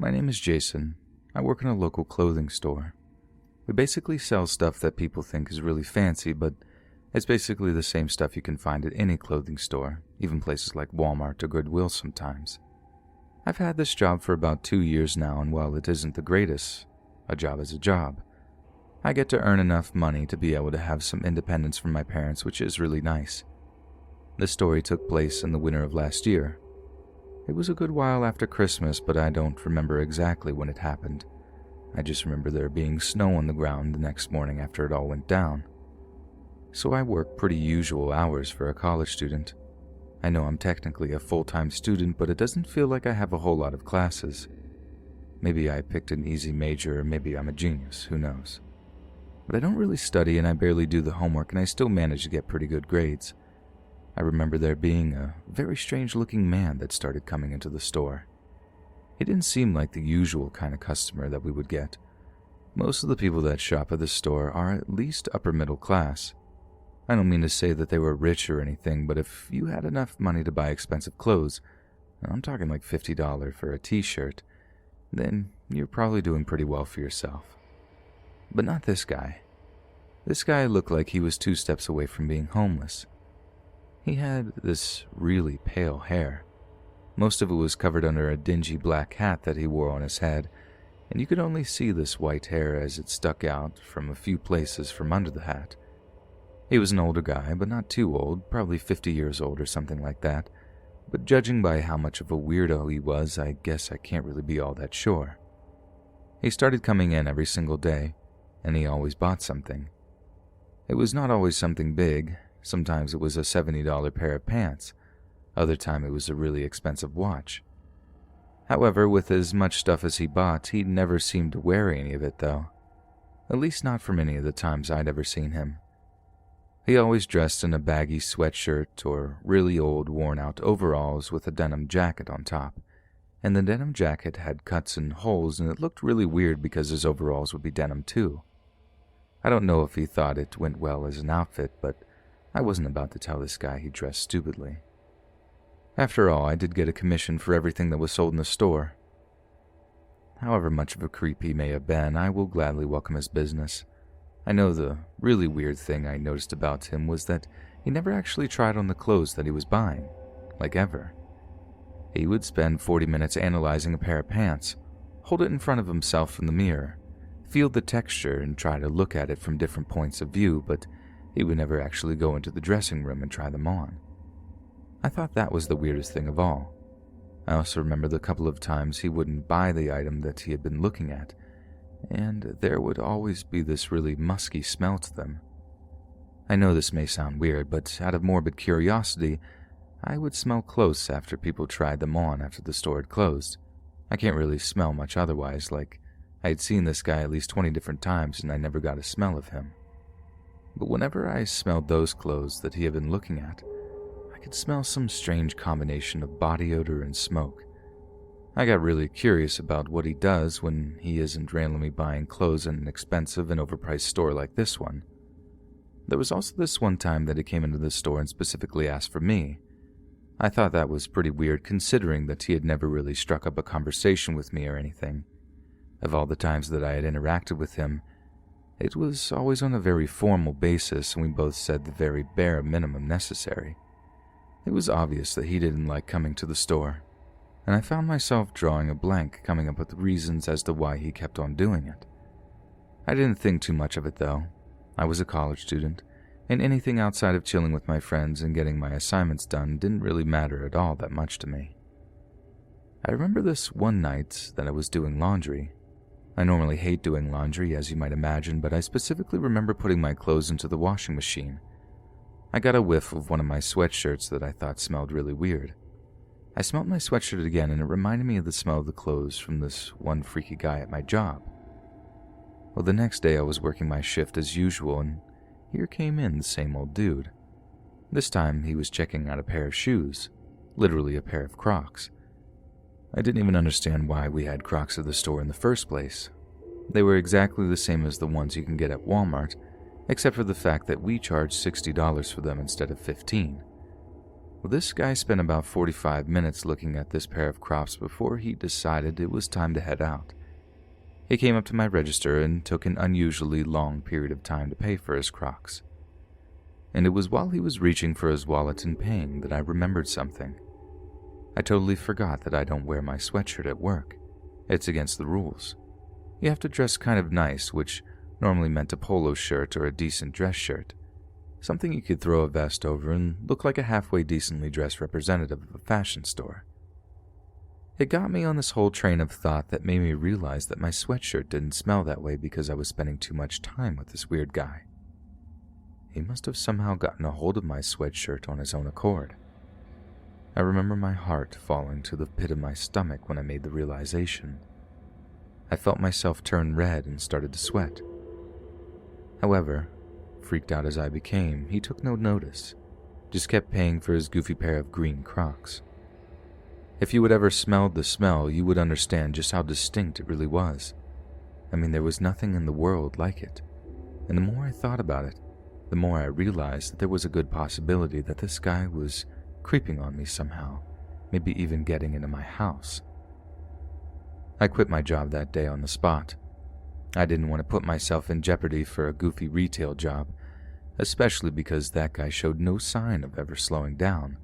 My name is Jason. I work in a local clothing store. We basically sell stuff that people think is really fancy, but it's basically the same stuff you can find at any clothing store, even places like Walmart or Goodwill sometimes. I've had this job for about 2 years now, and while it isn't the greatest, a job is a job. I get to earn enough money to be able to have some independence from my parents, which is really nice. This story took place in the winter of last year. It was a good while after Christmas, but I don't remember exactly when it happened. I just remember there being snow on the ground the next morning after it all went down. So I work pretty usual hours for a college student. I know I'm technically a full-time student, but it doesn't feel like I have a whole lot of classes. Maybe I picked an easy major, or maybe I'm a genius, who knows. But I don't really study and I barely do the homework, and I still manage to get pretty good grades. I remember there being a very strange-looking man that started coming into the store. He didn't seem like the usual kind of customer that we would get. Most of the people that shop at the store are at least upper middle class. I don't mean to say that they were rich or anything, but if you had enough money to buy expensive clothes, and I'm talking like $50 for a t-shirt, then you're probably doing pretty well for yourself. But not this guy. This guy looked like he was 2 steps away from being homeless. He had this really pale hair. Most of it was covered under a dingy black hat that he wore on his head, and you could only see this white hair as it stuck out from a few places from under the hat. He was an older guy, but not too old, probably 50 years old or something like that, but judging by how much of a weirdo he was, I guess I can't really be all that sure. He started coming in every single day, and he always bought something. It was not always something big. Sometimes it was a $70 pair of pants. Other time it was a really expensive watch. However, with as much stuff as he bought, he never seemed to wear any of it, though. At least not from any of the times I'd ever seen him. He always dressed in a baggy sweatshirt or really old, worn-out overalls with a denim jacket on top, and the denim jacket had cuts and holes, and it looked really weird because his overalls would be denim too. I don't know if he thought it went well as an outfit, but I wasn't about to tell this guy he dressed stupidly. After all, I did get a commission for everything that was sold in the store. However much of a creep he may have been, I will gladly welcome his business. I know the really weird thing I noticed about him was that he never actually tried on the clothes that he was buying, like ever. He would spend 40 minutes analyzing a pair of pants, hold it in front of himself in the mirror, feel the texture and try to look at it from different points of view, but he would never actually go into the dressing room and try them on. I thought that was the weirdest thing of all. I also remember the couple of times he wouldn't buy the item that he had been looking at, and there would always be this really musky smell to them. I know this may sound weird, but out of morbid curiosity, I would smell clothes after people tried them on after the store had closed. I can't really smell much otherwise, like I had seen this guy at least 20 different times and I never got a smell of him. But whenever I smelled those clothes that he had been looking at, I could smell some strange combination of body odor and smoke. I got really curious about what he does when he isn't randomly buying clothes in an expensive and overpriced store like this one. There was also this one time that he came into the store and specifically asked for me. I thought that was pretty weird considering that he had never really struck up a conversation with me or anything. Of all the times that I had interacted with him, it was always on a very formal basis, and we both said the very bare minimum necessary. It was obvious that he didn't like coming to the store, and I found myself drawing a blank, coming up with reasons as to why he kept on doing it. I didn't think too much of it, though. I was a college student, and anything outside of chilling with my friends and getting my assignments done didn't really matter at all that much to me. I remember this one night that I was doing laundry. I normally hate doing laundry, as you might imagine, but I specifically remember putting my clothes into the washing machine. I got a whiff of one of my sweatshirts that I thought smelled really weird. I smelled my sweatshirt again, and it reminded me of the smell of the clothes from this one freaky guy at my job. Well, the next day I was working my shift as usual, and here came in the same old dude. This time he was checking out a pair of shoes, literally a pair of Crocs. I didn't even understand why we had Crocs at the store in the first place. They were exactly the same as the ones you can get at Walmart, except for the fact that we charged $60 for them instead of $15. Well, this guy spent about 45 minutes looking at this pair of Crocs before he decided it was time to head out. He came up to my register and took an unusually long period of time to pay for his Crocs. And it was while he was reaching for his wallet and paying that I remembered something. I totally forgot that I don't wear my sweatshirt at work. It's against the rules. You have to dress kind of nice, which normally meant a polo shirt or a decent dress shirt. Something you could throw a vest over and look like a halfway decently dressed representative of a fashion store. It got me on this whole train of thought that made me realize that my sweatshirt didn't smell that way because I was spending too much time with this weird guy. He must have somehow gotten a hold of my sweatshirt on his own accord. I remember my heart falling to the pit of my stomach when I made the realization. I felt myself turn red and started to sweat. However, freaked out as I became, he took no notice, just kept paying for his goofy pair of green Crocs. If you had ever smelled the smell, you would understand just how distinct it really was. I mean, there was nothing in the world like it. And the more I thought about it, the more I realized that there was a good possibility that this guy was creeping on me somehow, maybe even getting into my house. I quit my job that day on the spot. I didn't want to put myself in jeopardy for a goofy retail job, especially because that guy showed no sign of ever slowing down.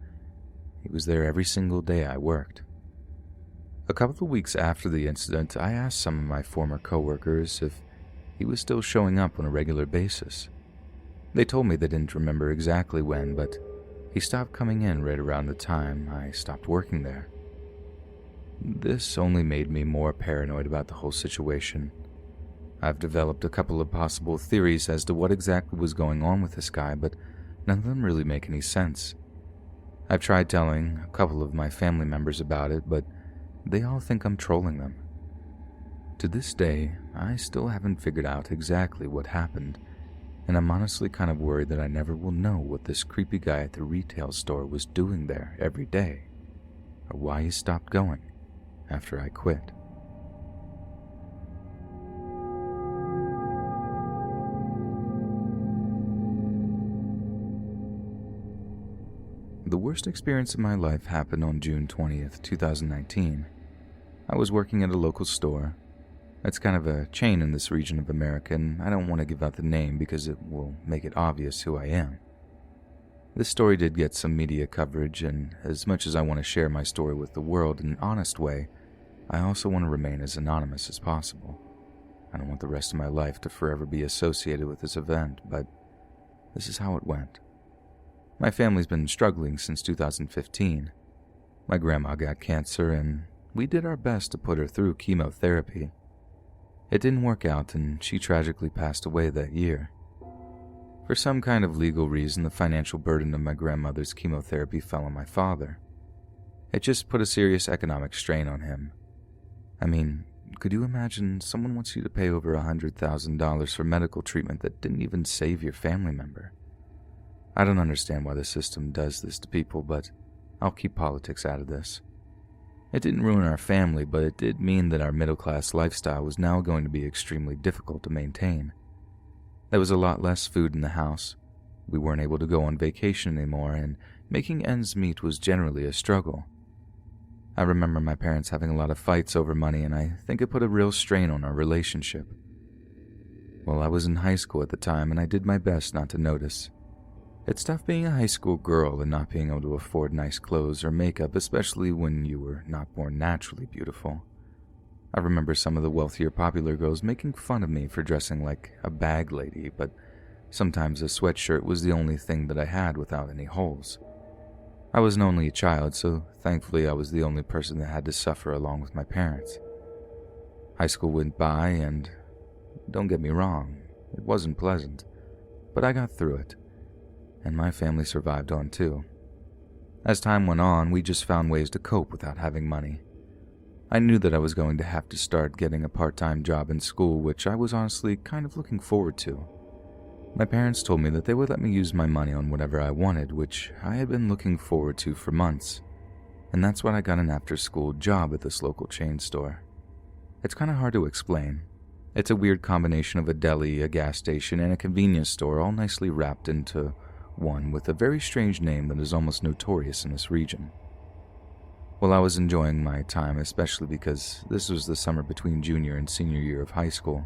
He was there every single day I worked. A couple of weeks after the incident, I asked some of my former coworkers if he was still showing up on a regular basis. They told me they didn't remember exactly when, but he stopped coming in right around the time I stopped working there. This only made me more paranoid about the whole situation. I've developed a couple of possible theories as to what exactly was going on with this guy, but none of them really make any sense. I've tried telling a couple of my family members about it, but they all think I'm trolling them. To this day, I still haven't figured out exactly what happened, and I'm honestly kind of worried that I never will know what this creepy guy at the retail store was doing there every day, or why he stopped going after I quit. The worst experience of my life happened on June 20th, 2019. I was working at a local store. It's kind of a chain in this region of America, and I don't want to give out the name because it will make it obvious who I am. This story did get some media coverage, and as much as I want to share my story with the world in an honest way, I also want to remain as anonymous as possible. I don't want the rest of my life to forever be associated with this event, but this is how it went. My family's been struggling since 2015. My grandma got cancer, and we did our best to put her through chemotherapy. It didn't work out, and she tragically passed away that year. For some kind of legal reason, the financial burden of my grandmother's chemotherapy fell on my father. It just put a serious economic strain on him. I mean, could you imagine someone wants you to pay over $100,000 for medical treatment that didn't even save your family member? I don't understand why the system does this to people, but I'll keep politics out of this. It didn't ruin our family, but it did mean that our middle-class lifestyle was now going to be extremely difficult to maintain. There was a lot less food in the house. We weren't able to go on vacation anymore, and making ends meet was generally a struggle. I remember my parents having a lot of fights over money, and I think it put a real strain on our relationship. Well, I was in high school at the time, and I did my best not to notice. It's tough being a high school girl and not being able to afford nice clothes or makeup, especially when you were not born naturally beautiful. I remember some of the wealthier popular girls making fun of me for dressing like a bag lady, but sometimes a sweatshirt was the only thing that I had without any holes. I was an only child, so thankfully I was the only person that had to suffer along with my parents. High school went by, and don't get me wrong, it wasn't pleasant, but I got through it. And my family survived on too. As time went on, we just found ways to cope without having money. I knew that I was going to have to start getting a part-time job in school, which I was honestly kind of looking forward to. My parents told me that they would let me use my money on whatever I wanted, which I had been looking forward to for months. And that's when I got an after-school job at this local chain store. It's kind of hard to explain. It's a weird combination of a deli, a gas station, and a convenience store all nicely wrapped into one with a very strange name that is almost notorious in this region. Well, I was enjoying my time, especially because this was the summer between junior and senior year of high school.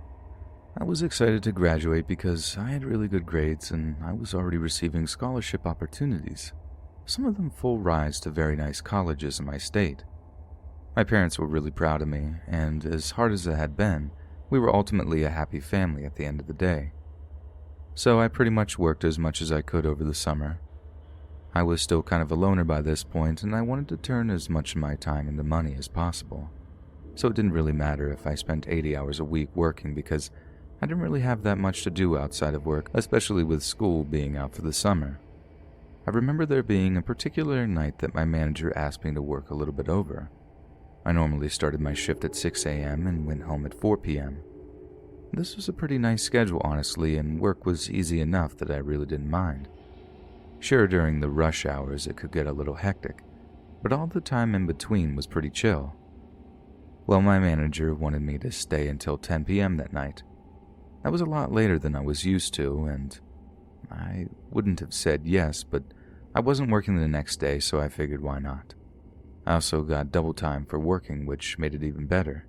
I was excited to graduate because I had really good grades and I was already receiving scholarship opportunities, some of them full rides to very nice colleges in my state. My parents were really proud of me, and as hard as it had been, we were ultimately a happy family at the end of the day. So I pretty much worked as much as I could over the summer. I was still kind of a loner by this point, and I wanted to turn as much of my time into money as possible. So it didn't really matter if I spent 80 hours a week working because I didn't really have that much to do outside of work, especially with school being out for the summer. I remember there being a particular night that my manager asked me to work a little bit over. I normally started my shift at 6 a.m. and went home at 4 p.m. This was a pretty nice schedule, honestly, and work was easy enough that I really didn't mind. Sure, during the rush hours it could get a little hectic, but all the time in between was pretty chill. Well, my manager wanted me to stay until 10 p.m. that night. That was a lot later than I was used to, and I wouldn't have said yes, but I wasn't working the next day, so I figured why not. I also got double time for working, which made it even better.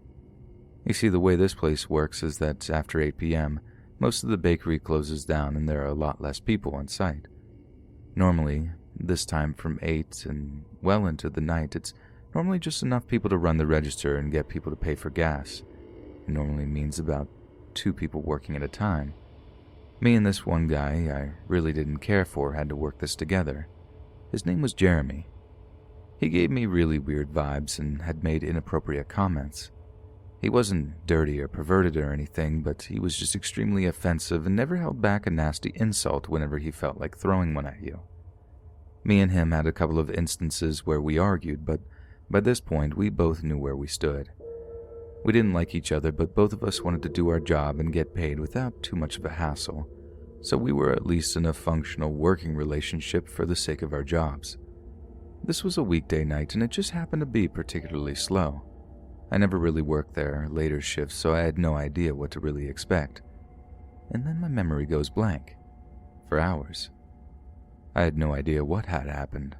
You see, the way this place works is that after 8 p.m., most of the bakery closes down and there are a lot less people on site. Normally, this time from 8 and well into the night, it's normally just enough people to run the register and get people to pay for gas. It normally means about 2 people working at a time. Me and this one guy I really didn't care for had to work this together. His name was Jeremy. He gave me really weird vibes and had made inappropriate comments. He wasn't dirty or perverted or anything, but he was just extremely offensive and never held back a nasty insult whenever he felt like throwing one at you. Me and him had a couple of instances where we argued, but by this point we both knew where we stood. We didn't like each other, but both of us wanted to do our job and get paid without too much of a hassle, so we were at least in a functional working relationship for the sake of our jobs. This was a weekday night, and it just happened to be particularly slow. I never really worked there later shifts, so I had no idea what to really expect. And then my memory goes blank. For hours. I had no idea what had happened.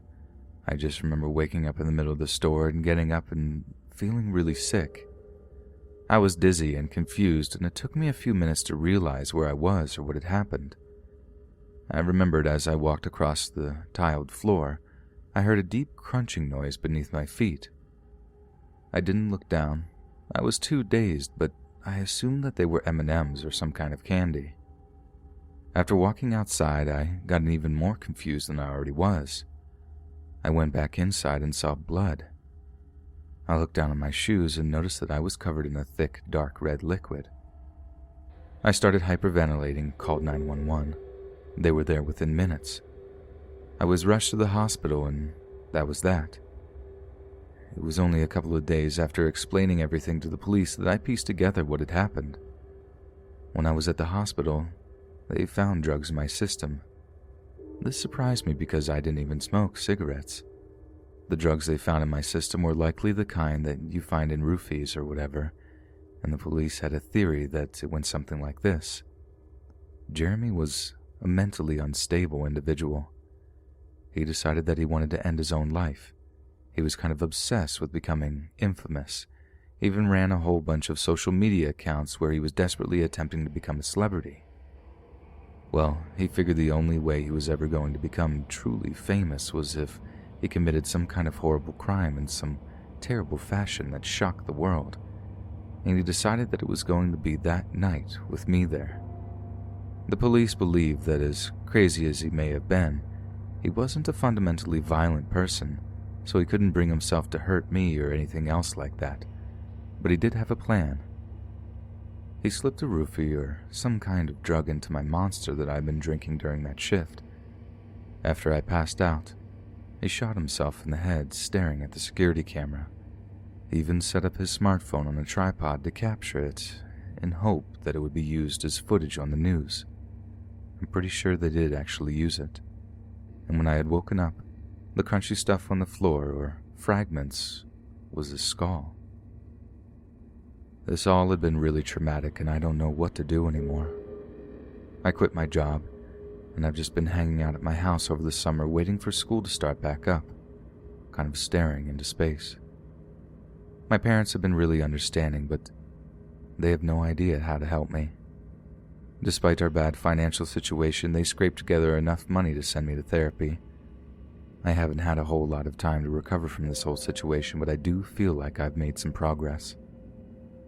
I just remember waking up in the middle of the store and getting up and feeling really sick. I was dizzy and confused, and it took me a few minutes to realize where I was or what had happened. I remembered as I walked across the tiled floor, I heard a deep crunching noise beneath my feet. I didn't look down. I was too dazed, but I assumed that they were M&Ms or some kind of candy. After walking outside, I got even more confused than I already was. I went back inside and saw blood. I looked down at my shoes and noticed that I was covered in a thick, dark red liquid. I started hyperventilating and called 911. They were there within minutes. I was rushed to the hospital, and that was that. It was only a couple of days after explaining everything to the police that I pieced together what had happened. When I was at the hospital, they found drugs in my system. This surprised me because I didn't even smoke cigarettes. The drugs they found in my system were likely the kind that you find in roofies or whatever, and the police had a theory that it went something like this. Jeremy was a mentally unstable individual. He decided that he wanted to end his own life. He was kind of obsessed with becoming infamous. He even ran a whole bunch of social media accounts where he was desperately attempting to become a celebrity. Well, he figured the only way he was ever going to become truly famous was if he committed some kind of horrible crime in some terrible fashion that shocked the world. And he decided that it was going to be that night with me there. The police believed that as crazy as he may have been, he wasn't a fundamentally violent person, so he couldn't bring himself to hurt me or anything else like that. But he did have a plan. He slipped a roofie or some kind of drug into my monster that I'd been drinking during that shift. After I passed out, he shot himself in the head staring at the security camera. He even set up his smartphone on a tripod to capture it in hope that it would be used as footage on the news. I'm pretty sure they did actually use it. And when I had woken up, the crunchy stuff on the floor, or fragments, was his skull. This all had been really traumatic, and I don't know what to do anymore. I quit my job, and I've just been hanging out at my house over the summer waiting for school to start back up, kind of staring into space. My parents have been really understanding, but they have no idea how to help me. Despite our bad financial situation, they scraped together enough money to send me to therapy. I haven't had a whole lot of time to recover from this whole situation, but I do feel like I've made some progress.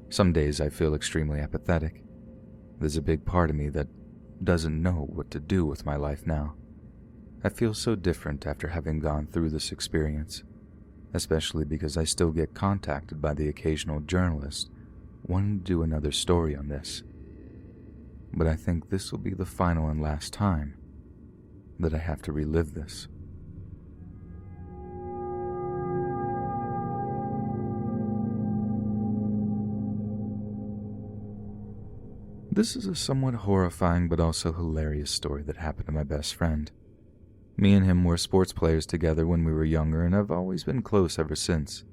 Some days I feel extremely apathetic. There's a big part of me that doesn't know what to do with my life now. I feel so different after having gone through this experience, especially because I still get contacted by the occasional journalist wanting to do another story on this. But I think this will be the final and last time that I have to relive this. This is a somewhat horrifying but also hilarious story that happened to my best friend. Me and him were sports players together when we were younger and have always been close ever since.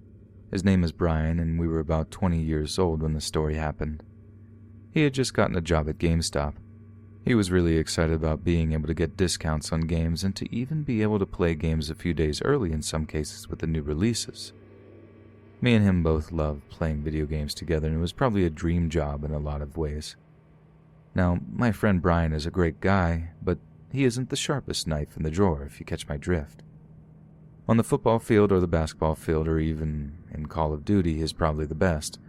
His name is Brian, and we were about 20 years old when the story happened. He had just gotten a job at GameStop. He was really excited about being able to get discounts on games and to even be able to play games a few days early in some cases with the new releases. Me and him both loved playing video games together, and it was probably a dream job in a lot of ways. Now, my friend Brian is a great guy, but he isn't the sharpest knife in the drawer, if you catch my drift. On the football field or the basketball field or even in Call of Duty, he is probably the best.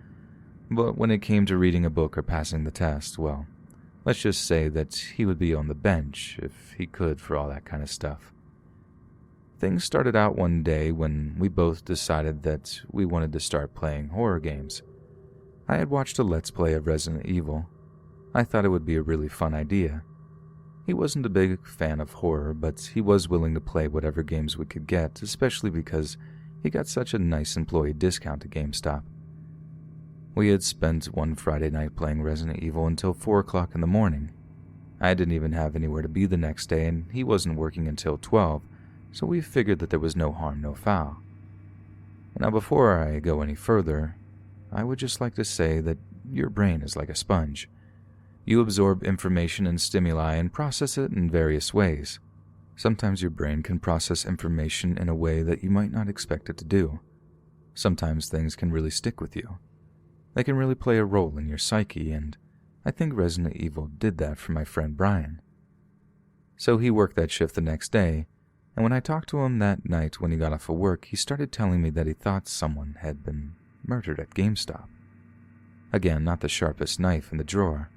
But when it came to reading a book or passing the test, well, let's just say that he would be on the bench if he could for all that kind of stuff. Things started out one day when we both decided that we wanted to start playing horror games. I had watched a Let's Play of Resident Evil. I thought it would be a really fun idea. He wasn't a big fan of horror, but he was willing to play whatever games we could get, especially because he got such a nice employee discount at GameStop. We had spent one Friday night playing Resident Evil until 4 o'clock in the morning. I didn't even have anywhere to be the next day, and he wasn't working until 12, so we figured that there was no harm, no foul. Now, before I go any further, I would just like to say that your brain is like a sponge. You absorb information and stimuli and process it in various ways. Sometimes your brain can process information in a way that you might not expect it to do. Sometimes things can really stick with you. They can really play a role in your psyche, and I think Resident Evil did that for my friend Brian. So he worked that shift the next day, and when I talked to him that night when he got off of work, he started telling me that he thought someone had been murdered at GameStop. Again, not the sharpest knife in the drawer.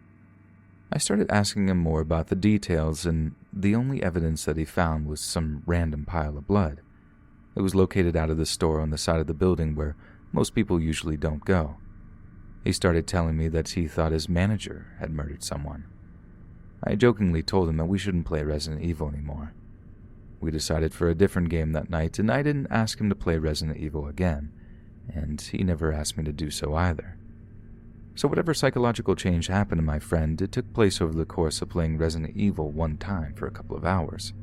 I started asking him more about the details, and the only evidence that he found was some random pile of blood. It was located out of the store on the side of the building where most people usually don't go. He started telling me that he thought his manager had murdered someone. I jokingly told him that we shouldn't play Resident Evil anymore. We decided for a different game that night, and I didn't ask him to play Resident Evil again, and he never asked me to do so either. So whatever psychological change happened to my friend, it took place over the course of playing Resident Evil one time for a couple of hours.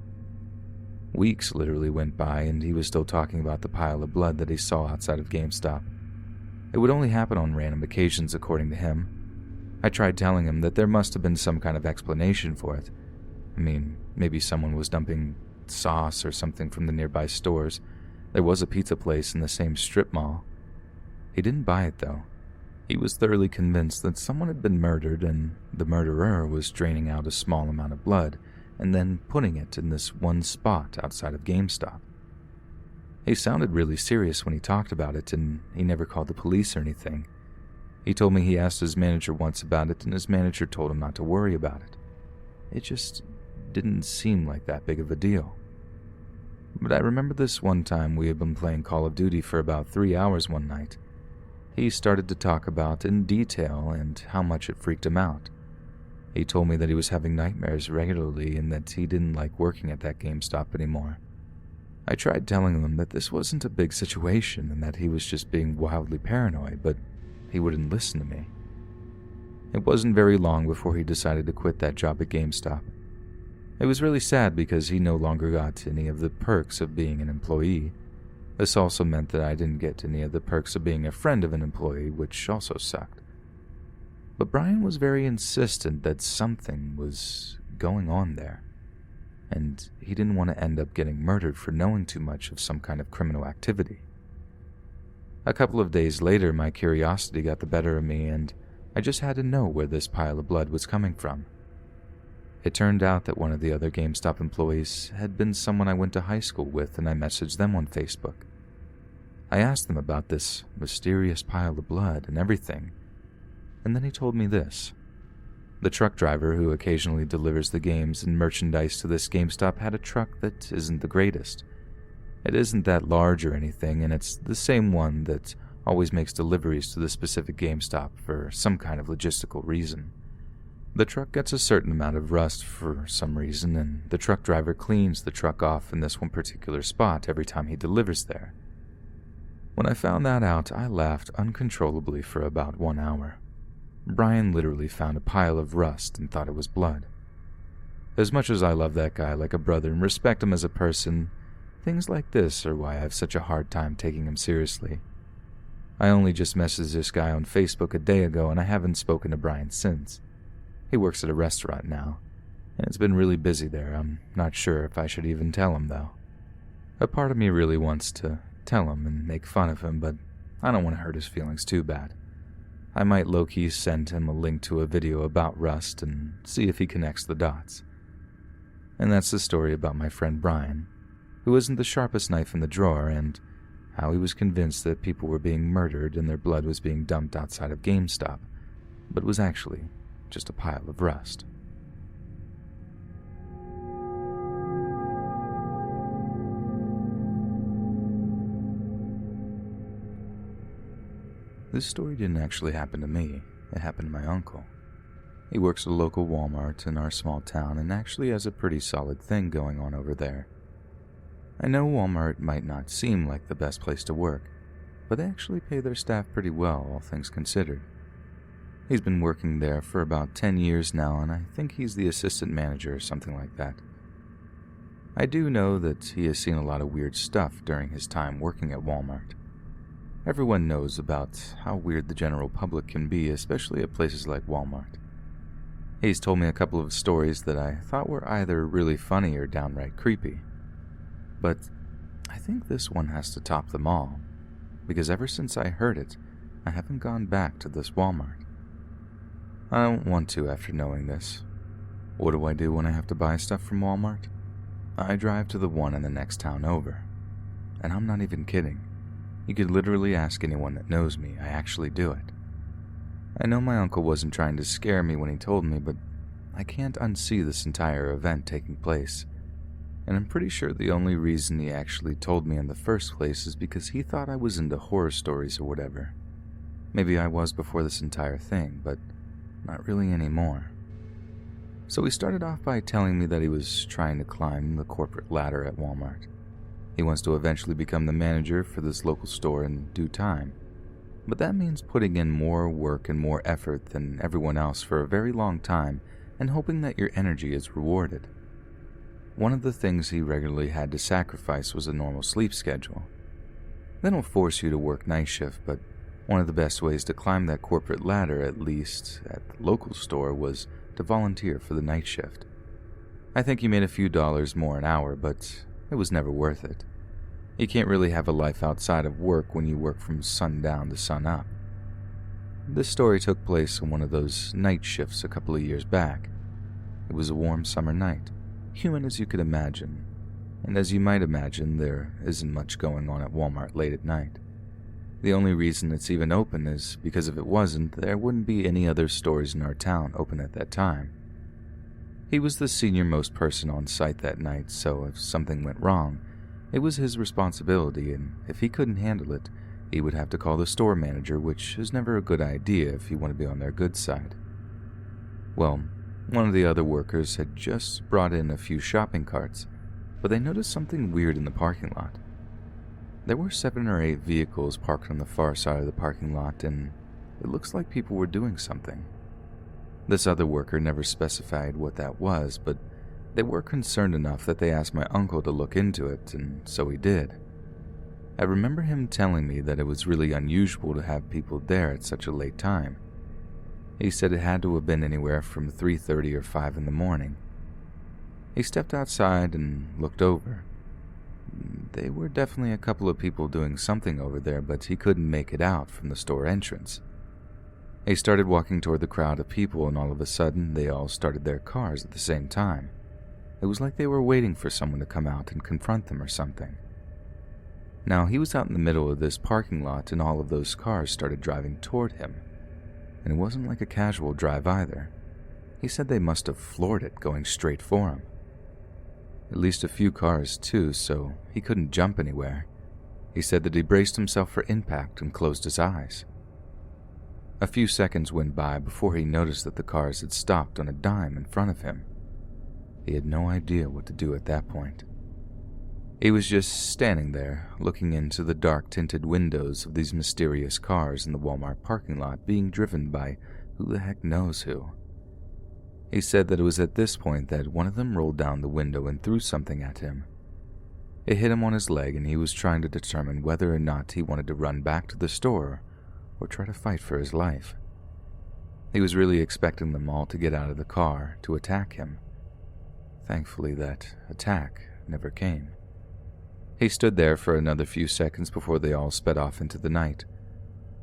Weeks literally went by, and he was still talking about the pile of blood that he saw outside of GameStop. It would only happen on random occasions, according to him. I tried telling him that there must have been some kind of explanation for it. I mean, maybe someone was dumping sauce or something from the nearby stores. There was a pizza place in the same strip mall. He didn't buy it, though. He was thoroughly convinced that someone had been murdered and the murderer was draining out a small amount of blood and then putting it in this one spot outside of GameStop. He sounded really serious when he talked about it, and he never called the police or anything. He told me he asked his manager once about it, and his manager told him not to worry about it. It just didn't seem like that big of a deal. But I remember this one time we had been playing Call of Duty for about 3 hours one night. He started to talk about in detail and how much it freaked him out. He told me that he was having nightmares regularly and that he didn't like working at that GameStop anymore. I tried telling him that this wasn't a big situation and that he was just being wildly paranoid, but he wouldn't listen to me. It wasn't very long before he decided to quit that job at GameStop. It was really sad because he no longer got any of the perks of being an employee. This also meant that I didn't get any of the perks of being a friend of an employee, which also sucked. But Brian was very insistent that something was going on there. and he didn't want to end up getting murdered for knowing too much of some kind of criminal activity. A couple of days later, my curiosity got the better of me, and I just had to know where this pile of blood was coming from. It turned out that one of the other GameStop employees had been someone I went to high school with, and I messaged them on Facebook. I asked them about this mysterious pile of blood and everything, and then he told me this. The truck driver who occasionally delivers the games and merchandise to this GameStop had a truck that isn't the greatest. It isn't that large or anything, and it's the same one that always makes deliveries to the specific GameStop for some kind of logistical reason. The truck gets a certain amount of rust for some reason, and the truck driver cleans the truck off in this one particular spot every time he delivers there. When I found that out, I laughed uncontrollably for about 1 hour. Brian literally found a pile of rust and thought it was blood. As much as I love that guy like a brother and respect him as a person, things like this are why I have such a hard time taking him seriously. I only just messaged this guy on Facebook a day ago, and I haven't spoken to Brian since. He works at a restaurant now, and it's been really busy there. I'm not sure if I should even tell him, though. A part of me really wants to tell him and make fun of him, but I don't want to hurt his feelings too bad. I might low-key send him a link to a video about rust and see if he connects the dots. And that's the story about my friend Brian, who isn't the sharpest knife in the drawer, and how he was convinced that people were being murdered and their blood was being dumped outside of GameStop, but was actually just a pile of rust. This story didn't actually happen to me. It happened to my uncle. He works at a local Walmart in our small town and actually has a pretty solid thing going on over there. I know Walmart might not seem like the best place to work, but they actually pay their staff pretty well, all things considered. He's been working there for about 10 years now, and I think he's the assistant manager or something like that. I do know that he has seen a lot of weird stuff during his time working at Walmart. Everyone knows about how weird the general public can be, especially at places like Walmart. He's told me a couple of stories that I thought were either really funny or downright creepy. But I think this one has to top them all, because ever since I heard it, I haven't gone back to this Walmart. I don't want to after knowing this. What do I do when I have to buy stuff from Walmart? I drive to the one in the next town over. And I'm not even kidding. You could literally ask anyone that knows me, I actually do it. I know my uncle wasn't trying to scare me when he told me, but I can't unsee this entire event taking place. And I'm pretty sure the only reason he actually told me in the first place is because he thought I was into horror stories or whatever. Maybe I was before this entire thing, but not really anymore. So he started off by telling me that he was trying to climb the corporate ladder at Walmart. He wants to eventually become the manager for this local store in due time, but that means putting in more work and more effort than everyone else for a very long time and hoping that your energy is rewarded. One of the things he regularly had to sacrifice was a normal sleep schedule. They don't force you to work night shift, but one of the best ways to climb that corporate ladder, at least at the local store, was to volunteer for the night shift. I think he made a few dollars more an hour, but it was never worth it. You can't really have a life outside of work when you work from sundown to sunup. This story took place on one of those night shifts a couple of years back. It was a warm summer night, humid as you could imagine, and as you might imagine, there isn't much going on at Walmart late at night. The only reason it's even open is because if it wasn't, there wouldn't be any other stores in our town open at that time. He was the senior-most person on site that night, so if something went wrong, it was his responsibility, and if he couldn't handle it, he would have to call the store manager, which is never a good idea if you want to be on their good side. Well, one of the other workers had just brought in a few shopping carts, but they noticed something weird in the parking lot. There were 7 or 8 vehicles parked on the far side of the parking lot, and it looks like people were doing something. This other worker never specified what that was, but they were concerned enough that they asked my uncle to look into it, and so he did. I remember him telling me that it was really unusual to have people there at such a late time. He said it had to have been anywhere from 3:30 or 5 in the morning. He stepped outside and looked over. They were definitely a couple of people doing something over there, but he couldn't make it out from the store entrance. He started walking toward the crowd of people, and all of a sudden, they all started their cars at the same time. It was like they were waiting for someone to come out and confront them or something. Now, he was out in the middle of this parking lot, and all of those cars started driving toward him. And it wasn't like a casual drive either. He said they must have floored it, going straight for him. At least a few cars, too, so he couldn't jump anywhere. He said that he braced himself for impact and closed his eyes. A few seconds went by before he noticed that the cars had stopped on a dime in front of him. He had no idea what to do at that point. He was just standing there, looking into the dark-tinted windows of these mysterious cars in the Walmart parking lot being driven by who the heck knows who. He said that it was at this point that one of them rolled down the window and threw something at him. It hit him on his leg, and he was trying to determine whether or not he wanted to run back to the store or try to fight for his life. He was really expecting them all to get out of the car to attack him. Thankfully, that attack never came. He stood there for another few seconds before they all sped off into the night.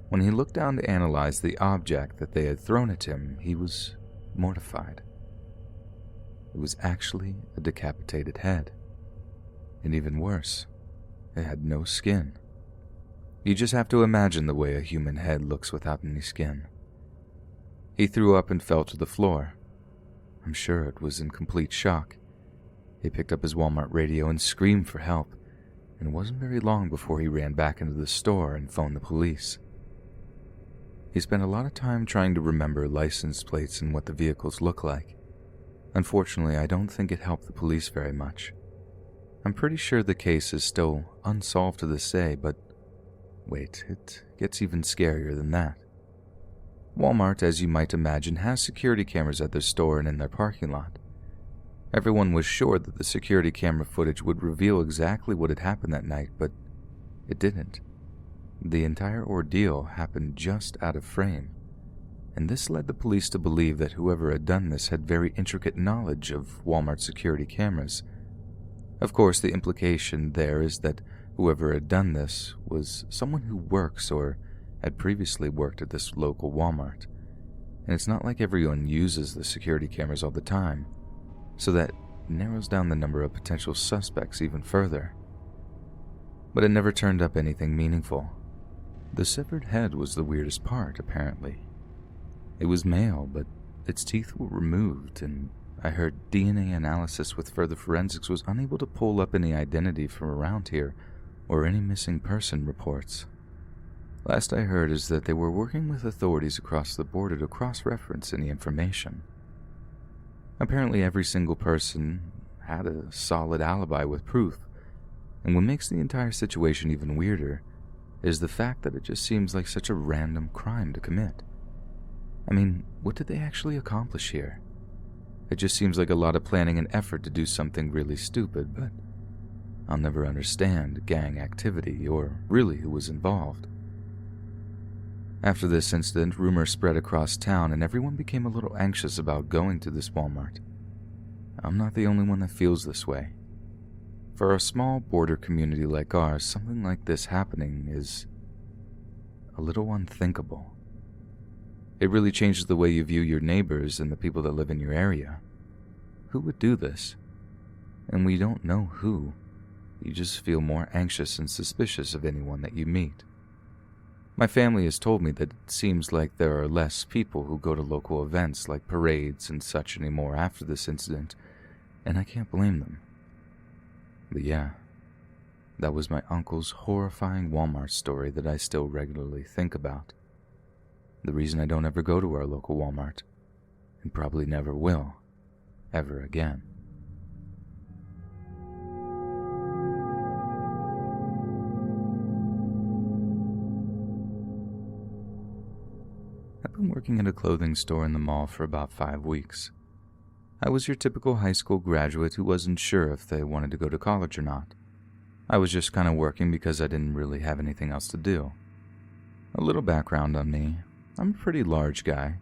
When he looked down to analyze the object that they had thrown at him, he was mortified. It was actually a decapitated head. And even worse, it had no skin. You just have to imagine the way a human head looks without any skin. He threw up and fell to the floor. I'm sure it was in complete shock. He picked up his Walmart radio and screamed for help, and it wasn't very long before he ran back into the store and phoned the police. He spent a lot of time trying to remember license plates and what the vehicles look like. Unfortunately, I don't think it helped the police very much. I'm pretty sure the case is still unsolved to this day, but wait, it gets even scarier than that. Walmart, as you might imagine, has security cameras at their store and in their parking lot. Everyone was sure that the security camera footage would reveal exactly what had happened that night, but it didn't. The entire ordeal happened just out of frame, and this led the police to believe that whoever had done this had very intricate knowledge of Walmart security cameras. Of course, the implication there is that whoever had done this was someone who works or had previously worked at this local Walmart. And it's not like everyone uses the security cameras all the time, so that narrows down the number of potential suspects even further. But it never turned up anything meaningful. The severed head was the weirdest part, apparently. It was male, but its teeth were removed, and I heard DNA analysis with further forensics was unable to pull up any identity from around here or any missing person reports. Last I heard is that they were working with authorities across the border to cross-reference any information. Apparently every single person had a solid alibi with proof, and what makes the entire situation even weirder is the fact that it just seems like such a random crime to commit. I mean, what did they actually accomplish here? It just seems like a lot of planning and effort to do something really stupid, but I'll never understand gang activity or really who was involved. After this incident, rumors spread across town and everyone became a little anxious about going to this Walmart. I'm not the only one that feels this way. For a small border community like ours, something like this happening is a little unthinkable. It really changes the way you view your neighbors and the people that live in your area. Who would do this? And when you don't know who, you just feel more anxious and suspicious of anyone that you meet. My family has told me that it seems like there are less people who go to local events like parades and such anymore after this incident, and I can't blame them. But yeah, that was my uncle's horrifying Walmart story that I still regularly think about. The reason I don't ever go to our local Walmart, and probably never will, ever again. I've been working at a clothing store in the mall for about 5 weeks. I was your typical high school graduate who wasn't sure if they wanted to go to college or not. I was just kind of working because I didn't really have anything else to do. A little background on me. I'm a pretty large guy.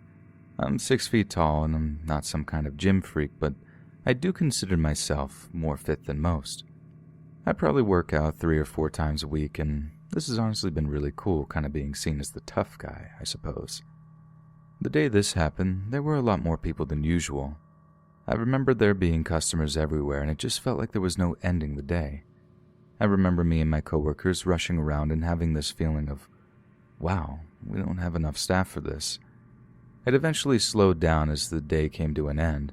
I'm 6 feet tall and I'm not some kind of gym freak, but I do consider myself more fit than most. I probably work out 3 or 4 times a week, and this has honestly been really cool, kind of being seen as the tough guy, I suppose. The day this happened, there were a lot more people than usual. I remember there being customers everywhere, and it just felt like there was no ending the day. I remember me and my coworkers rushing around and having this feeling of, wow, we don't have enough staff for this. It eventually slowed down as the day came to an end,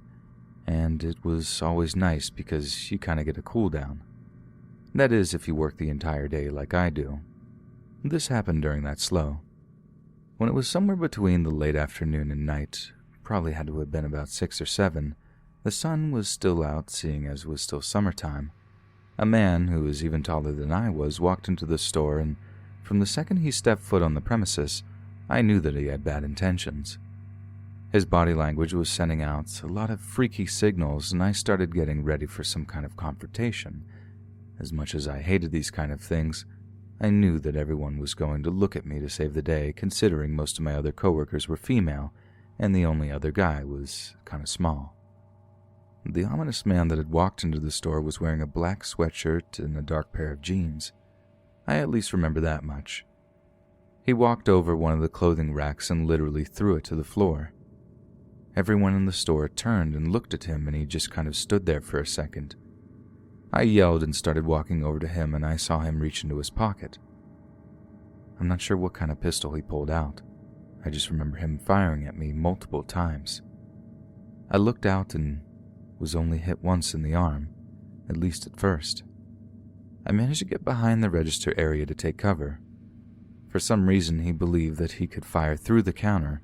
and it was always nice because you kind of get a cool down. That is, if you work the entire day like I do. This happened during that slow. When it was somewhere between the late afternoon and night, probably had to have been about 6 or 7, the sun was still out, seeing as it was still summertime. A man, who was even taller than I was, walked into the store, and from the second he stepped foot on the premises, I knew that he had bad intentions. His body language was sending out a lot of freaky signals, and I started getting ready for some kind of confrontation. As much as I hated these kind of things, I knew that everyone was going to look at me to save the day, considering most of my other coworkers were female, and the only other guy was kind of small. The ominous man that had walked into the store was wearing a black sweatshirt and a dark pair of jeans. I at least remember that much. He walked over one of the clothing racks and literally threw it to the floor. Everyone in the store turned and looked at him, and he just kind of stood there for a second. I yelled and started walking over to him, and I saw him reach into his pocket. I'm not sure what kind of pistol he pulled out. I just remember him firing at me multiple times. I looked out and was only hit once in the arm, at least at first. I managed to get behind the register area to take cover. For some reason, he believed that he could fire through the counter,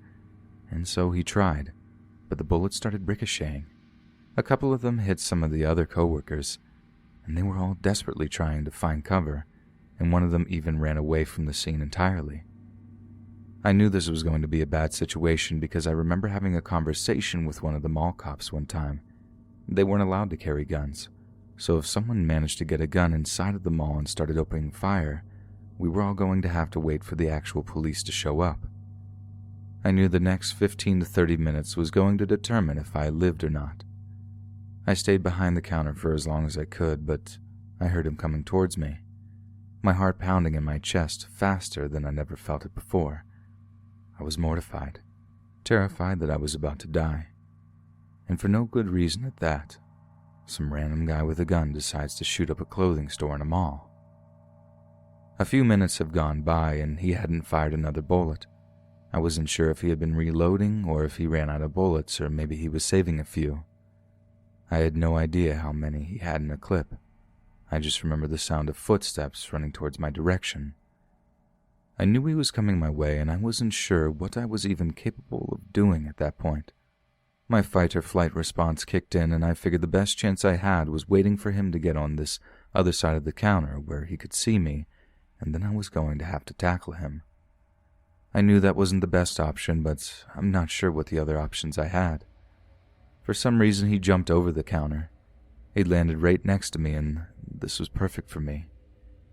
and so he tried, but the bullets started ricocheting. A couple of them hit some of the other coworkers, and they were all desperately trying to find cover, and one of them even ran away from the scene entirely. I knew this was going to be a bad situation because I remember having a conversation with one of the mall cops one time. They weren't allowed to carry guns, so if someone managed to get a gun inside of the mall and started opening fire, we were all going to have to wait for the actual police to show up. I knew the next 15 to 30 minutes was going to determine if I lived or not. I stayed behind the counter for as long as I could, but I heard him coming towards me, my heart pounding in my chest faster than I never felt it before. I was mortified, terrified that I was about to die. And for no good reason at that, some random guy with a gun decides to shoot up a clothing store in a mall. A few minutes have gone by and he hadn't fired another bullet. I wasn't sure if he had been reloading or if he ran out of bullets, or maybe he was saving a few. I had no idea how many he had in a clip. I just remember the sound of footsteps running towards my direction. I knew he was coming my way, and I wasn't sure what I was even capable of doing at that point. My fight-or-flight response kicked in, and I figured the best chance I had was waiting for him to get on this other side of the counter where he could see me, and then I was going to have to tackle him. I knew that wasn't the best option, but I'm not sure what the other options I had. For some reason, he jumped over the counter. He landed right next to me, and this was perfect for me.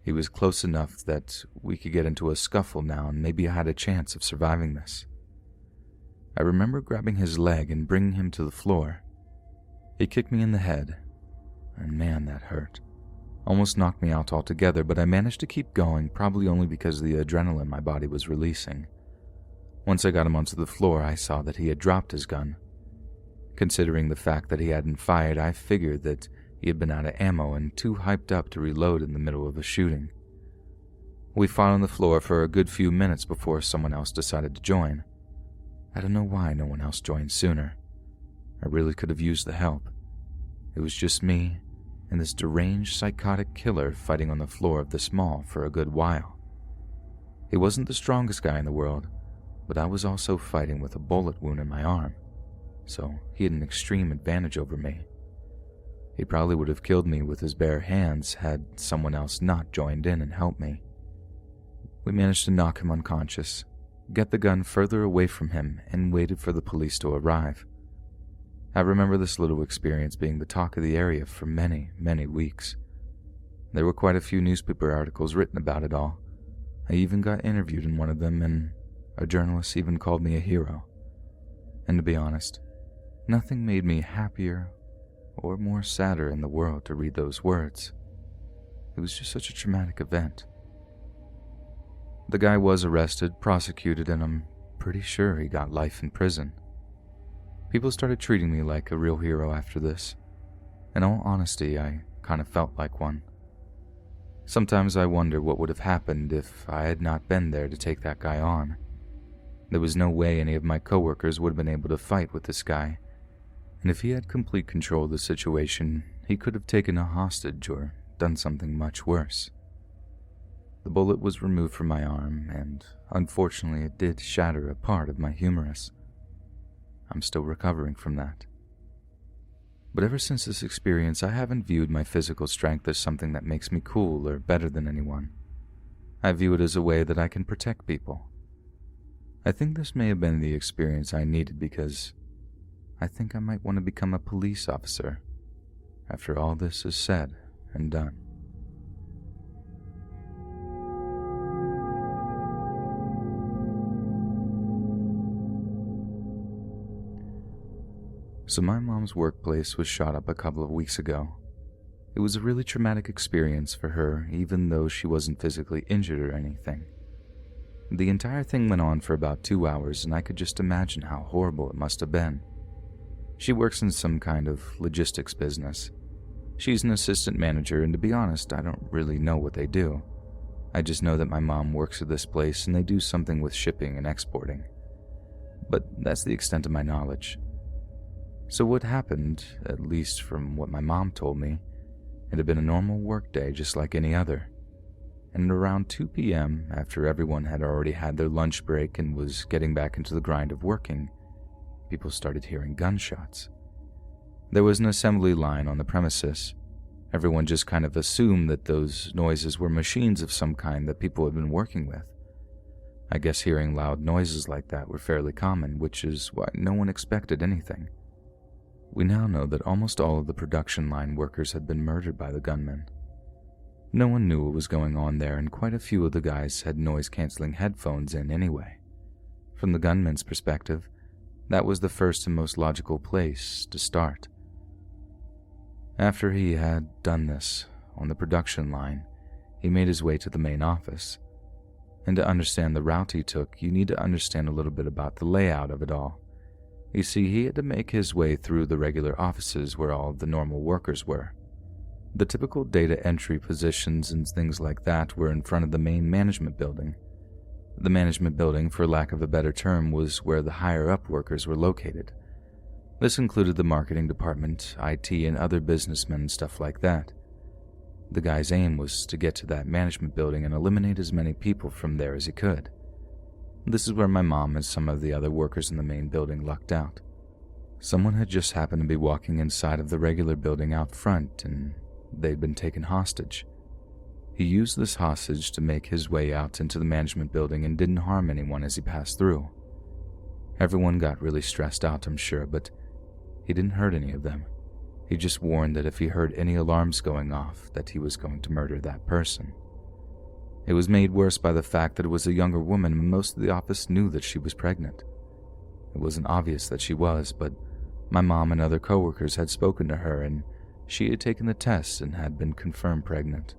He was close enough that we could get into a scuffle now, and maybe I had a chance of surviving this. I remember grabbing his leg and bringing him to the floor. He kicked me in the head, and man, that hurt. Almost knocked me out altogether, but I managed to keep going, probably only because of the adrenaline my body was releasing. Once I got him onto the floor, I saw that he had dropped his gun. Considering the fact that he hadn't fired, I figured that he had been out of ammo and too hyped up to reload in the middle of a shooting. We fought on the floor for a good few minutes before someone else decided to join. I don't know why no one else joined sooner. I really could have used the help. It was just me and this deranged psychotic killer fighting on the floor of this mall for a good while. He wasn't the strongest guy in the world, but I was also fighting with a bullet wound in my arm, so he had an extreme advantage over me. He probably would have killed me with his bare hands had someone else not joined in and helped me. We managed to knock him unconscious, get the gun further away from him, and waited for the police to arrive. I remember this little experience being the talk of the area for many, many weeks. There were quite a few newspaper articles written about it all. I even got interviewed in one of them, and a journalist even called me a hero. And to be honest, nothing made me happier or more sadder in the world to read those words. It was just such a traumatic event. The guy was arrested, prosecuted, and I'm pretty sure he got life in prison. People started treating me like a real hero after this. In all honesty, I kind of felt like one. Sometimes I wonder what would have happened if I had not been there to take that guy on. There was no way any of my coworkers would have been able to fight with this guy, and if he had complete control of the situation, he could have taken a hostage or done something much worse. The bullet was removed from my arm, and unfortunately it did shatter a part of my humerus. I'm still recovering from that. But ever since this experience, I haven't viewed my physical strength as something that makes me cool or better than anyone. I view it as a way that I can protect people. I think this may have been the experience I needed because I think I might want to become a police officer after all this is said and done. So my mom's workplace was shot up a couple of weeks ago. It was a really traumatic experience for her, even though she wasn't physically injured or anything. The entire thing went on for about 2 hours, and I could just imagine how horrible it must have been. She works in some kind of logistics business. She's an assistant manager, and to be honest, I don't really know what they do. I just know that my mom works at this place and they do something with shipping and exporting. But that's the extent of my knowledge. So what happened, at least from what my mom told me, it had been a normal workday just like any other. And at around 2 p.m., after everyone had already had their lunch break and was getting back into the grind of working, people started hearing gunshots. There was an assembly line on the premises. Everyone just kind of assumed that those noises were machines of some kind that people had been working with. I guess hearing loud noises like that were fairly common, which is why no one expected anything. We now know that almost all of the production line workers had been murdered by the gunmen. No one knew what was going on there, and quite a few of the guys had noise-canceling headphones in anyway. From the gunman's perspective, that was the first and most logical place to start. After he had done this on the production line, he made his way to the main office. And to understand the route he took, you need to understand a little bit about the layout of it all. You see, he had to make his way through the regular offices where all of the normal workers were. The typical data entry positions and things like that were in front of the main management building. The management building, for lack of a better term, was where the higher-up workers were located. This included the marketing department, IT, and other businessmen and stuff like that. The guy's aim was to get to that management building and eliminate as many people from there as he could. This is where my mom and some of the other workers in the main building lucked out. Someone had just happened to be walking inside of the regular building out front, and they'd been taken hostage. He used this hostage to make his way out into the management building and didn't harm anyone as he passed through. Everyone got really stressed out, I'm sure, but he didn't hurt any of them. He just warned that if he heard any alarms going off, that he was going to murder that person. It was made worse by the fact that it was a younger woman, and most of the office knew that she was pregnant. It wasn't obvious that she was, but my mom and other coworkers had spoken to her, and she had taken the test and had been confirmed pregnant.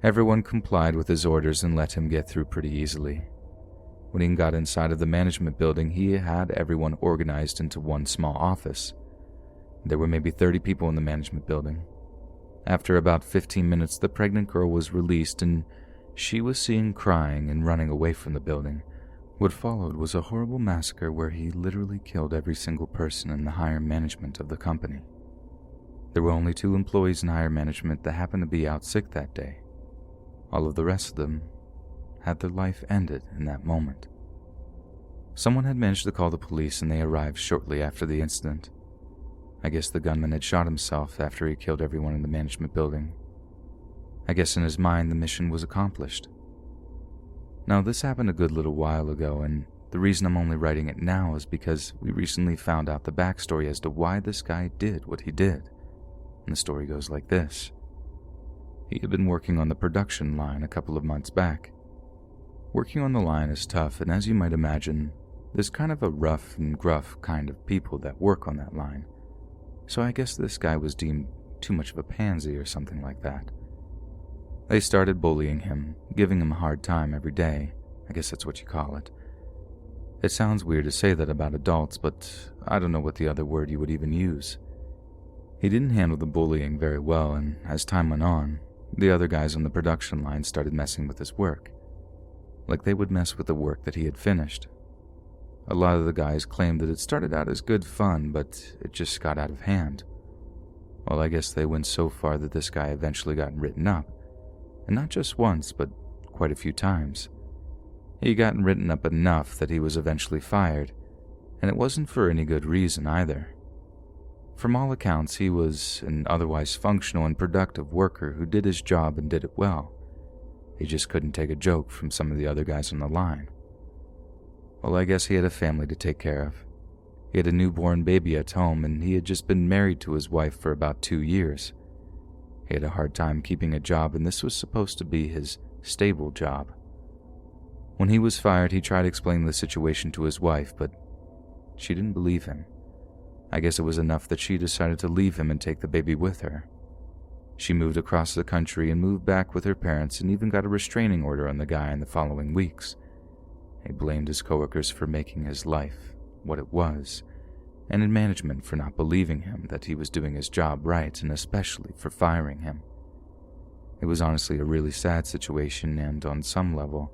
Everyone complied with his orders and let him get through pretty easily. When he got inside of the management building, he had everyone organized into one small office. There were maybe 30 people in the management building. After about 15 minutes, the pregnant girl was released, and she was seen crying and running away from the building. What followed was a horrible massacre where he literally killed every single person in the higher management of the company. There were only 2 employees in higher management that happened to be out sick that day. All of the rest of them had their life ended in that moment. Someone had managed to call the police, and they arrived shortly after the incident. I guess the gunman had shot himself after he killed everyone in the management building. I guess in his mind the mission was accomplished. Now this happened a good little while ago, and the reason I'm only writing it now is because we recently found out the backstory as to why this guy did what he did. And the story goes like this. He had been working on the production line a couple of months back. Working on the line is tough, and as you might imagine, there's kind of a rough and gruff kind of people that work on that line. so I guess this guy was deemed too much of a pansy or something like that. They started bullying him, giving him a hard time every day. I guess that's what you call it. It sounds weird to say that about adults, but I don't know what the other word you would even use. He didn't handle the bullying very well, and as time went on, the other guys on the production line started messing with his work. Like they would mess with the work that he had finished. A lot of the guys claimed that it started out as good fun, but it just got out of hand. Well, I guess they went so far that this guy eventually got written up. And not just once, but quite a few times. He got written up enough that he was eventually fired, and it wasn't for any good reason either. From all accounts, he was an otherwise functional and productive worker who did his job and did it well. He just couldn't take a joke from some of the other guys on the line. Well, I guess he had a family to take care of. He had a newborn baby at home, and he had just been married to his wife for about 2 years. He had a hard time keeping a job, and this was supposed to be his stable job. When he was fired, he tried explaining the situation to his wife, but she didn't believe him. I guess it was enough that she decided to leave him and take the baby with her. She moved across the country and moved back with her parents and even got a restraining order on the guy in the following weeks. He blamed his coworkers for making his life what it was, and in management for not believing him that he was doing his job right, and especially for firing him. It was honestly a really sad situation, and on some level,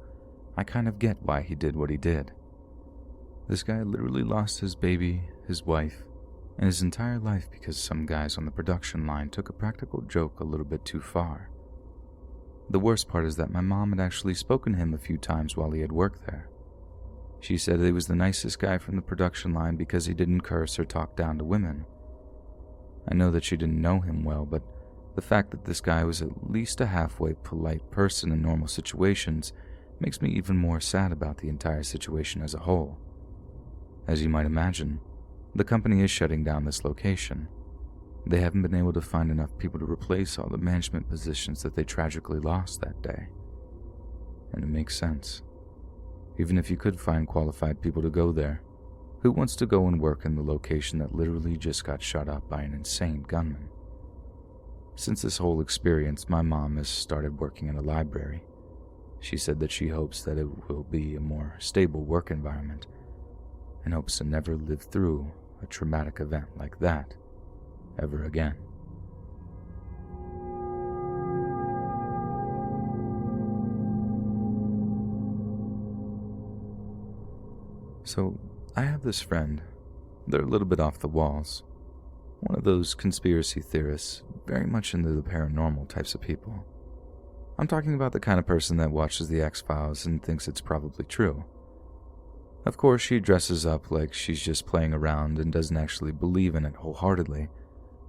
I kind of get why he did what he did. This guy literally lost his baby, his wife, and his entire life because some guys on the production line took a practical joke a little bit too far. The worst part is that my mom had actually spoken to him a few times while he had worked there. She said he was the nicest guy from the production line because he didn't curse or talk down to women. I know that she didn't know him well, but the fact that this guy was at least a halfway polite person in normal situations makes me even more sad about the entire situation as a whole. As you might imagine, the company is shutting down this location. They haven't been able to find enough people to replace all the management positions that they tragically lost that day. And it makes sense. Even if you could find qualified people to go there, who wants to go and work in the location that literally just got shot up by an insane gunman? Since this whole experience, my mom has started working in a library. She said that she hopes that it will be a more stable work environment and hopes to never live through a traumatic event like that ever again. So, I have this friend. They're a little bit off the walls. One of those conspiracy theorists, very much into the paranormal types of people. I'm talking about the kind of person that watches the X-Files and thinks it's probably true. Of course, she dresses up like she's just playing around and doesn't actually believe in it wholeheartedly,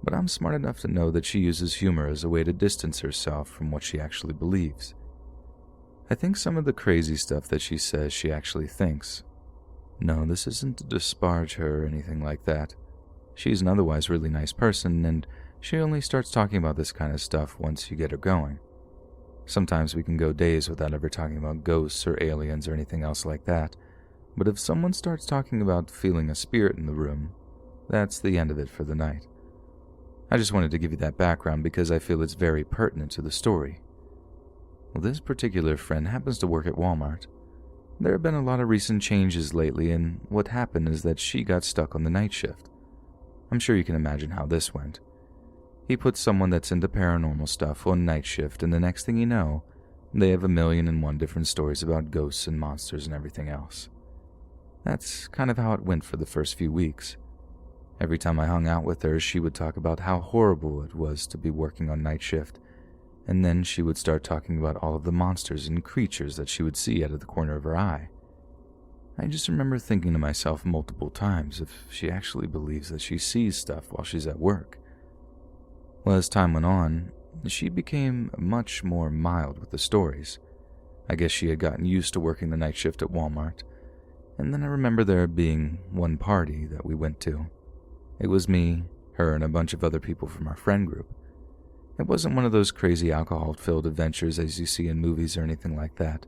but I'm smart enough to know that she uses humor as a way to distance herself from what she actually believes. I think some of the crazy stuff that she says she actually thinks. No, this isn't to disparage her or anything like that. She's an otherwise really nice person, and she only starts talking about this kind of stuff once you get her going. Sometimes we can go days without ever talking about ghosts or aliens or anything else like that, but if someone starts talking about feeling a spirit in the room, that's the end of it for the night. I just wanted to give you that background because I feel it's very pertinent to the story. Well, this particular friend happens to work at Walmart. There have been a lot of recent changes lately, and what happened is that she got stuck on the night shift. I'm sure you can imagine how this went. He puts someone that's into paranormal stuff on night shift, and the next thing you know, they have 1,000,001 different stories about ghosts and monsters and everything else. That's kind of how it went for the first few weeks. Every time I hung out with her, she would talk about how horrible it was to be working on night shift, and then she would start talking about all of the monsters and creatures that she would see out of the corner of her eye. I just remember thinking to myself multiple times if she actually believes that she sees stuff while she's at work. Well, as time went on, she became much more mild with the stories. I guess she had gotten used to working the night shift at Walmart. And then I remember there being one party that we went to. It was me, her, and a bunch of other people from our friend group. It wasn't one of those crazy alcohol-filled adventures as you see in movies or anything like that.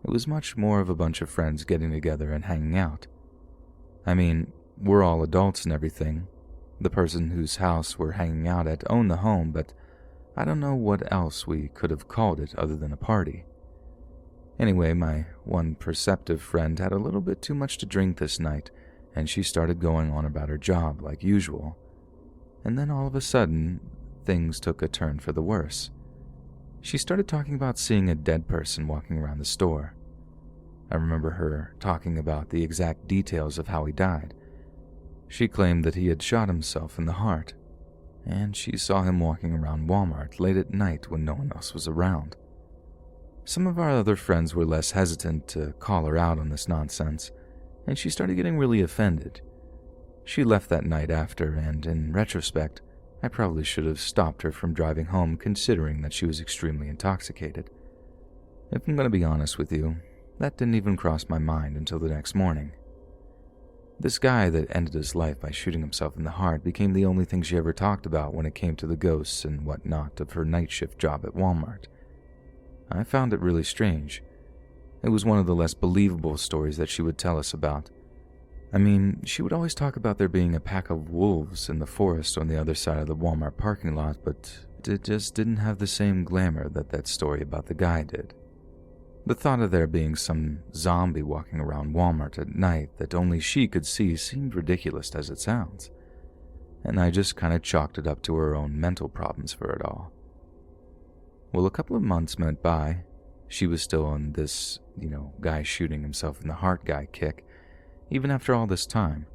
It was much more of a bunch of friends getting together and hanging out. I mean, we're all adults and everything, The person whose house we're hanging out at owned the home, but I don't know what else we could have called it other than a party. Anyway, my one perceptive friend had a little bit too much to drink this night, and she started going on about her job like usual. And then all of a sudden, things took a turn for the worse. She started talking about seeing a dead person walking around the store. I remember her talking about the exact details of how he died. She claimed that he had shot himself in the heart, and she saw him walking around Walmart late at night when no one else was around. Some of our other friends were less hesitant to call her out on this nonsense, and she started getting really offended. She left that night after, and in retrospect, I probably should have stopped her from driving home considering that she was extremely intoxicated. If I'm going to be honest with you, that didn't even cross my mind until the next morning. This guy that ended his life by shooting himself in the heart became the only thing she ever talked about when it came to the ghosts and whatnot of her night shift job at Walmart. I found it really strange. It was one of the less believable stories that she would tell us about. I mean, she would always talk about there being a pack of wolves in the forest on the other side of the Walmart parking lot, but it just didn't have the same glamour that that story about the guy did. The thought of there being some zombie walking around Walmart at night that only she could see seemed ridiculous as it sounds, and I just kind of chalked it up to her own mental problems for it all. Well, a couple of months went by. She was still on this, guy shooting himself in the heart guy kick, even after all this time.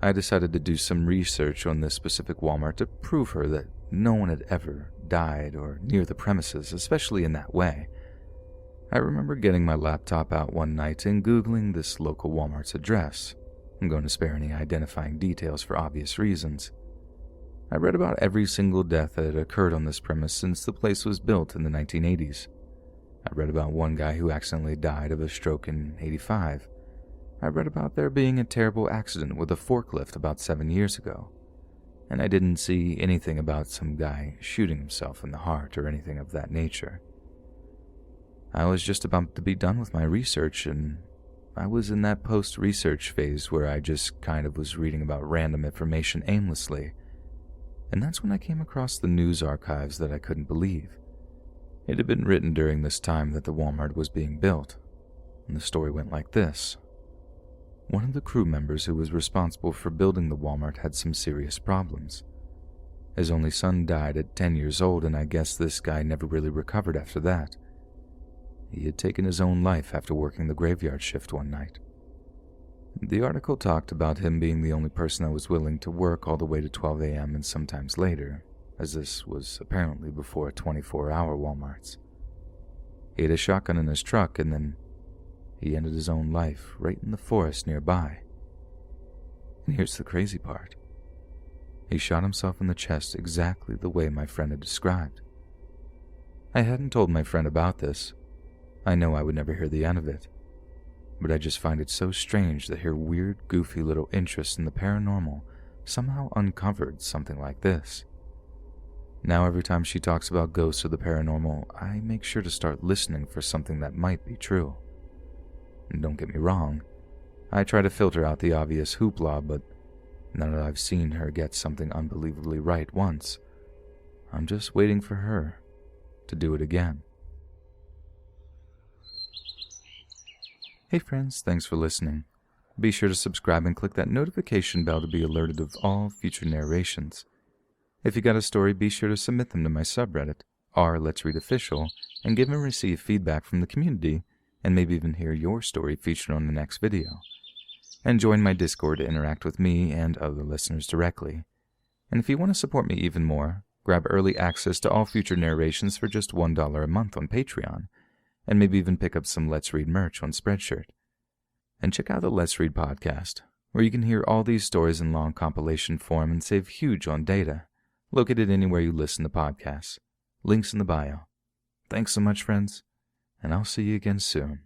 I decided to do some research on this specific Walmart to prove her that no one had ever died or near the premises, especially in that way. I remember getting my laptop out one night and Googling this local Walmart's address. I'm going to spare any identifying details for obvious reasons. I read about every single death that had occurred on this premise since the place was built in the 1980s. I read about one guy who accidentally died of a stroke in '85. I read about there being a terrible accident with a forklift about 7 years ago. And I didn't see anything about some guy shooting himself in the heart or anything of that nature. I was just about to be done with my research, and I was in that post-research phase where I just kind of was reading about random information aimlessly. And that's when I came across the news archives that I couldn't believe. It had been written during this time that the Walmart was being built, and the story went like this. One of the crew members who was responsible for building the Walmart had some serious problems. His only son died at 10 years old, and I guess this guy never really recovered after that. He had taken his own life after working the graveyard shift one night. The article talked about him being the only person that was willing to work all the way to 12 a.m. and sometimes later, as this was apparently before 24-hour Walmarts. He had a shotgun in his truck, and then he ended his own life right in the forest nearby. And here's the crazy part. He shot himself in the chest exactly the way my friend had described. I hadn't told my friend about this. I know I would never hear the end of it, but I just find it so strange that her weird, goofy little interest in the paranormal somehow uncovered something like this. Now every time she talks about ghosts or the paranormal, I make sure to start listening for something that might be true. And don't get me wrong, I try to filter out the obvious hoopla, but now that I've seen her get something unbelievably right once, I'm just waiting for her to do it again. Hey friends, thanks for listening. Be sure to subscribe and click that notification bell to be alerted of all future narrations. If you got a story, be sure to submit them to my subreddit, r/letsreadofficial, and give and receive feedback from the community, and maybe even hear your story featured on the next video. And join my Discord to interact with me and other listeners directly. And if you want to support me even more, grab early access to all future narrations for just $1 a month on Patreon, and maybe even pick up some Let's Read merch on Spreadshirt. And check out the Let's Read podcast, where you can hear all these stories in long compilation form and save huge on data, located anywhere you listen to podcasts. Links in the bio. Thanks so much, friends, and I'll see you again soon.